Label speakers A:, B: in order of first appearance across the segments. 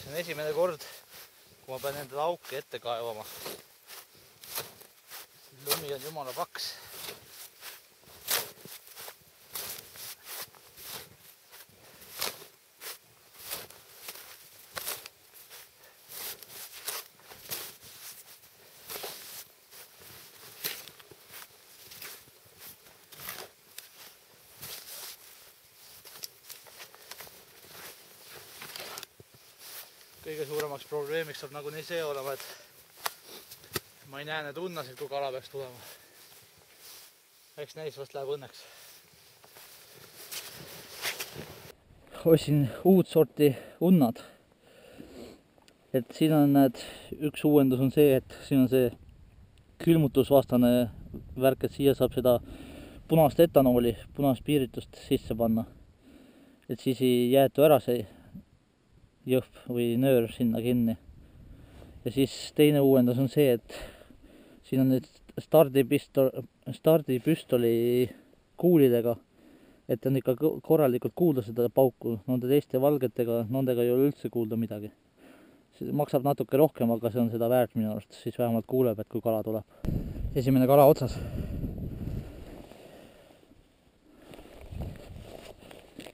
A: See on esimene kord, kui ma pean endale auke ette kaevama. Lumi on jumala paks. Kõige suuremaks probleemiks saab nagunii see olema, et ma ei näe need unnasid, kui kala peaks tulema. Eks neis vast läheb õnneks. Ostsin uut sorti unnad. Et siin on need, üks uuendus on see, et siin on see külmutusvastane värk, et siia saab seda punast etanooli, punast piiritust sisse panna. Et siis ei jäetu ära see jõhv või nöör sinna kinni. Ja siis teine uuendus on see, et siin on nüüd stardipüstoli kuulidega, et on ikka korralikult kuulda seda pauku. Nende teiste valgetega, nendega ei ole üldse kuulda midagi. See maksab natuke rohkem, aga see on seda väärt minu arust. Siis vähemalt kuuleb, et kui kala tuleb. Esimene kala otsas.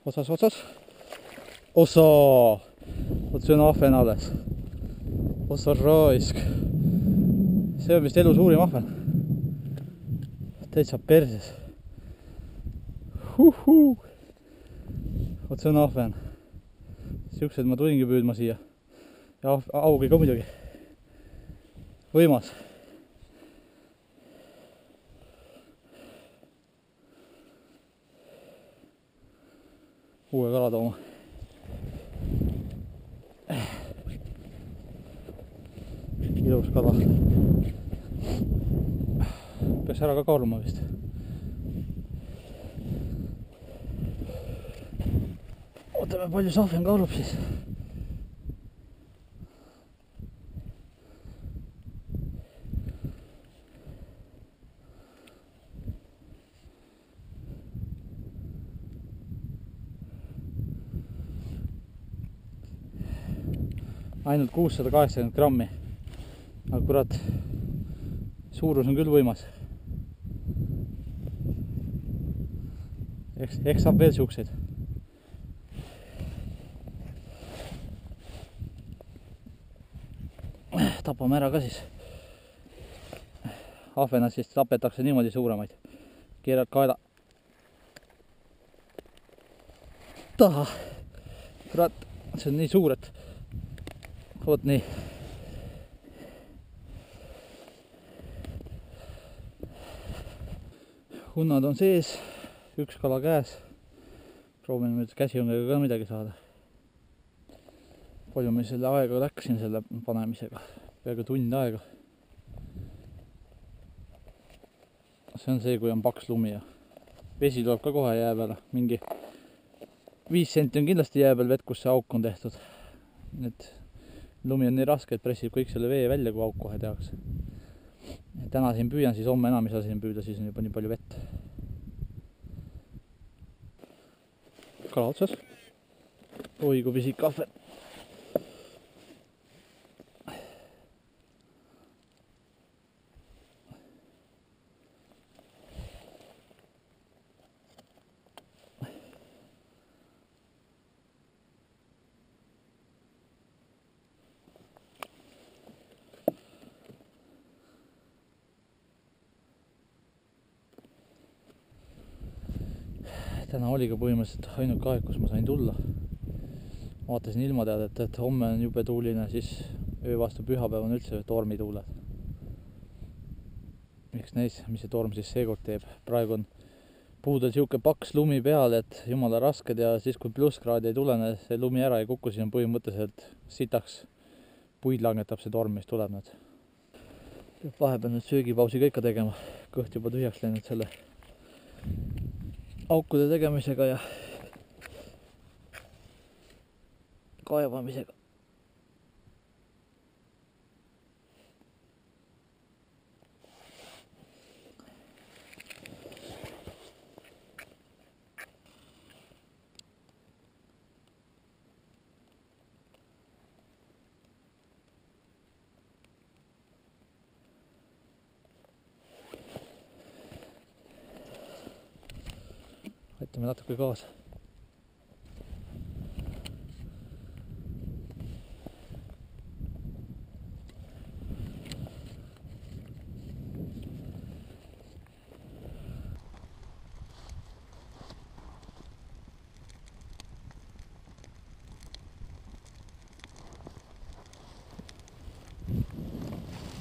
A: Otsas. Osa! Vot see on ahven alles. Ossa raisk. See on vist elu suurim ahven. Täitsa perses. Vot see on ahven. Siuksed ma tulingi püüdma siia. Ja augi ka muidugi. Võimas. Uue kala tooma. Ilus kala. Peaks ära ka kaaluma vist. Ootame, palju see ahven kaalub siis. Ainult 680 grammi. Aga kurat, suurus on küll võimas. Eks saab veel siukseid. Tapame ära ka siis. Ahvenad siis tapetakse niimoodi suuremaid. Keerad kaela. Taha. Kurat, see on nii suur, et vot nii. Unnad on sees, üks kala käes. Proovime nüüd käsiõngega ka midagi saada. Palju me selle aega läksin selle panemisega. Peaaegu tund aega. See on see, kui on paks lumi ja vesi tuleb ka kohe jää peale. Mingi 5 senti on kindlasti jää peal vett, kus see auk on tehtud. Need lumi on nii raske, et pressib kõik selle vee välja, kui auk kohe tehakse. Täna siin püüan, siis homme enam ei saa siin püüda, siis on juba nii palju vett. Kala otsas. Oi, kui pisik ahven. Täna oli ka põhimõtteliselt ainuke aeg, kus ma sain tulla. Vaatasin ilmateadet, et homme on jube tuuline, siis öö vastu pühapäev on üldse tormituuled. Miks näis, mis see torm siis seekord teeb. Praegu on puudel siuke paks lumi peal, et jumala rasked ja siis kui plusskraadi ei tulene, see lumi ära ei kuku, siis on põhimõtteliselt sitaks. Puid langetab see torm, mis tuleb nüüd. Vahepeal nüüd söögipausi ka ikka tegema. Kõht juba tühjaks läinud selle aukude tegemisega ja kaevamisega. vaatame natuke kaasa.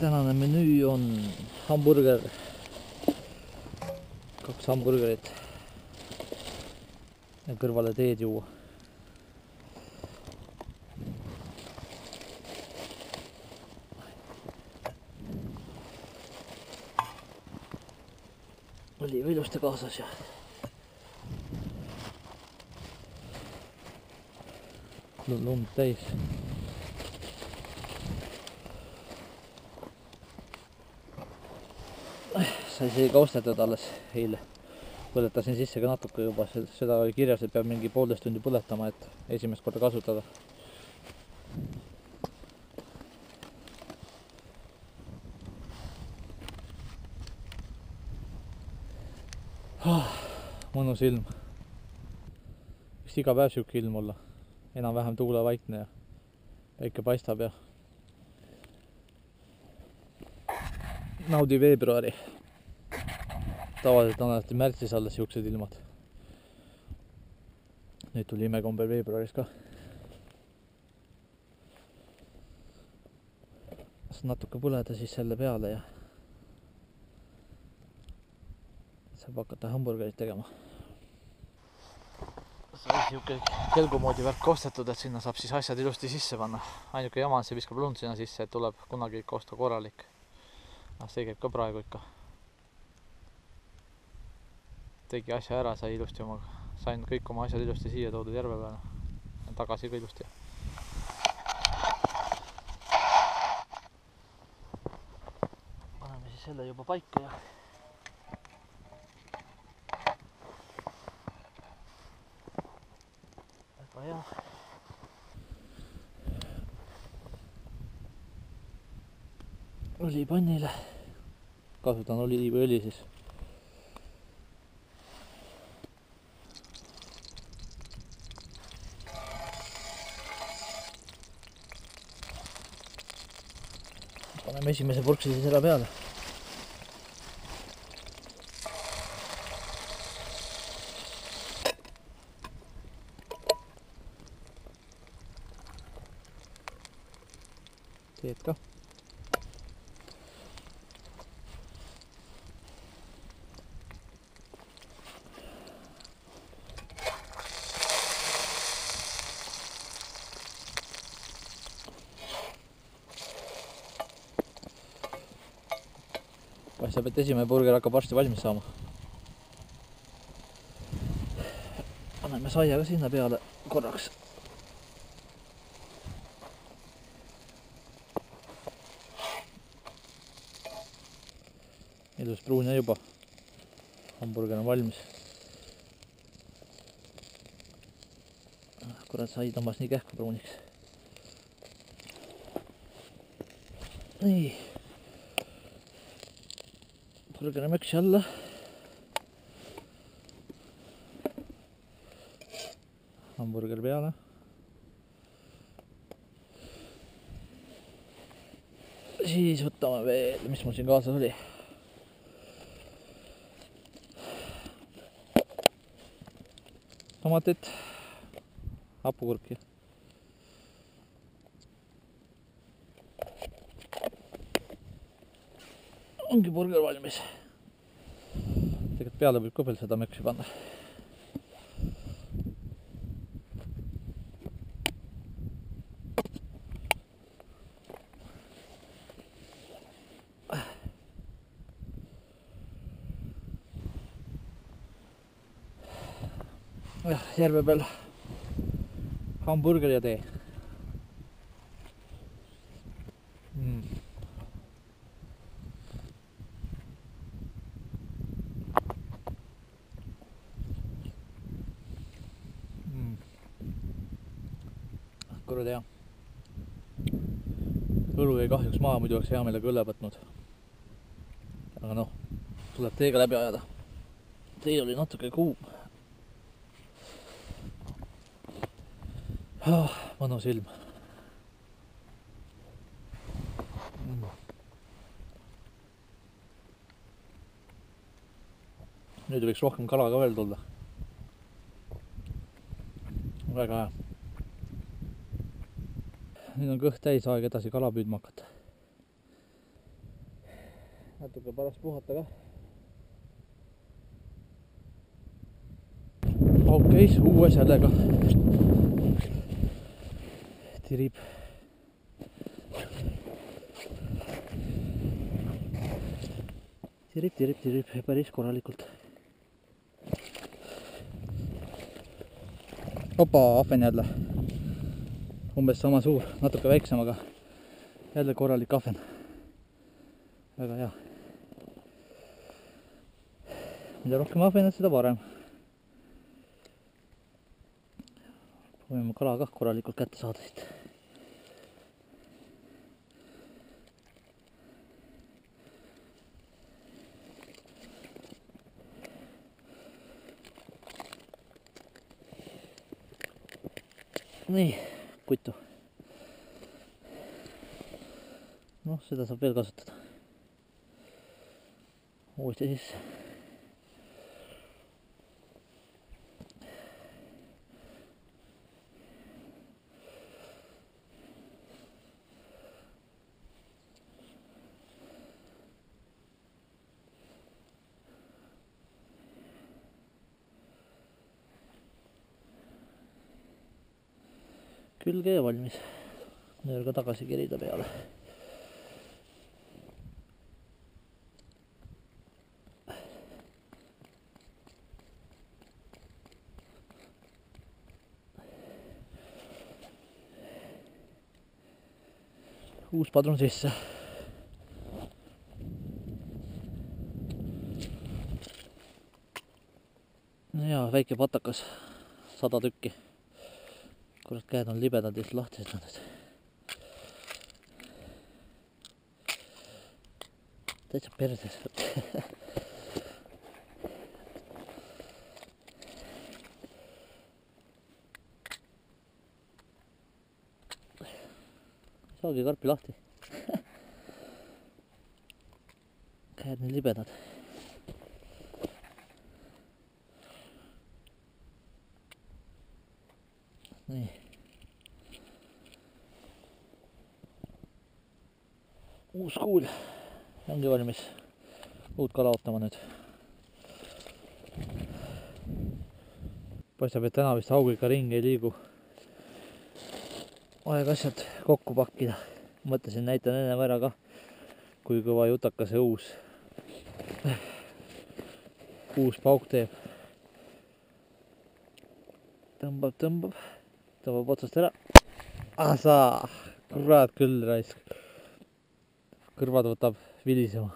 A: Tänane menüü on hamburger, 2 hamburgerit ja kõrvale teed juua. Oliiva ilusti kaasas ja lund täis. Sai seega ostetud alles eile. Põletasin sisse ka natuke juba, seda oli kirjas, et peab mingi 1,5 tundi põletama, et esimest korda kasutada. Mõnus ilm. Võiks iga päev siuke ilm olla. Enam-vähem tuulevaikne ja päike paistab ja naudi veebruari. Tavaliselt on alati märtsis alles siuksed ilmad. Nüüd tuli imekombel veebruaris ka. Natuke põleda siis selle peale ja saab hakata hamburgerit tegema. Sai siuke kelgu moodi värk ostetud, et sinna saab siis asjad ilusti sisse panna. Ainuke jama on, see viskab lund sinna sisse, et tuleb kunagi ikka osta korralik. See käib ka praegu ikka. Tegi asja ära, sain kõik oma asjad ilusti siia toodud järve peale. Tagasi ka ilusti. Paneme siis selle juba paika ja väga hea. Õlipannile. Kasutan oliiviõli siis. Paneme esimese purksi siis ära peale. Teed ka. Paistab, et esimene burger hakkab varsti valmis saama. Paneme saia ka sinna peale korraks. Ilus pruun ja juba. Hamburger on valmis. Kurat, sai tõmbas nii kähku pruuniks. Nii. Burgeri möksi alla. Hamburger peale. Siis võtame veel, mis mul siin kaasas oli. Tomatit, hapukurki. Ongi burger valmis. Tegelikult peale võib ka veel seda möksi panna. Järve peal hamburger ja tee. Kuradi hea. Õlu jäi kahjuks maha, muidu oleks hea meelega õlle võtnud. Aga noh, tuleb teega läbi ajada. Tee oli natuke kuum. Mõnus ilm. Nüüd võiks rohkem kala ka veel tulla. Väga hea. Nüüd on kõht täis, aeg edasi kala püüdma hakata. Natuke pärast puhata ka. Okei, uue sälega. Tirib. Tirib päris korralikult. Opa, ahven jälle. Umbes sama suur, natuke väiksem, aga jälle korralik ahven. Väga hea. Mida rohkem ahvenat, seda parem. Proovime kala ka korralikult kätte saada siit. Nii, kutu. Noh, seda saab veel kasutada. Uuesti sisse. Külge ja valmis. Nöörga tagasi kerida peale. Uus padrun sisse. Ja väike patakas, 100 tükki. Kurat, käed on libedad ja lahtised nad. Täitsa perses. Saagi karpi lahti. Käed nii libedad. Nii. Uus kuul. Ongi valmis. Uut kala ootama nüüd. Paistab, et täna vist haug ikka ringi ei liigu. Aeg asjad kokku pakkida. Mõtlesin, näitan ennem ära ka, kui kõva jutaka see uus pauk teeb. Tõmbab otsast ära. Asa, kurat küll raisk. Kõrvad võtab vilisema.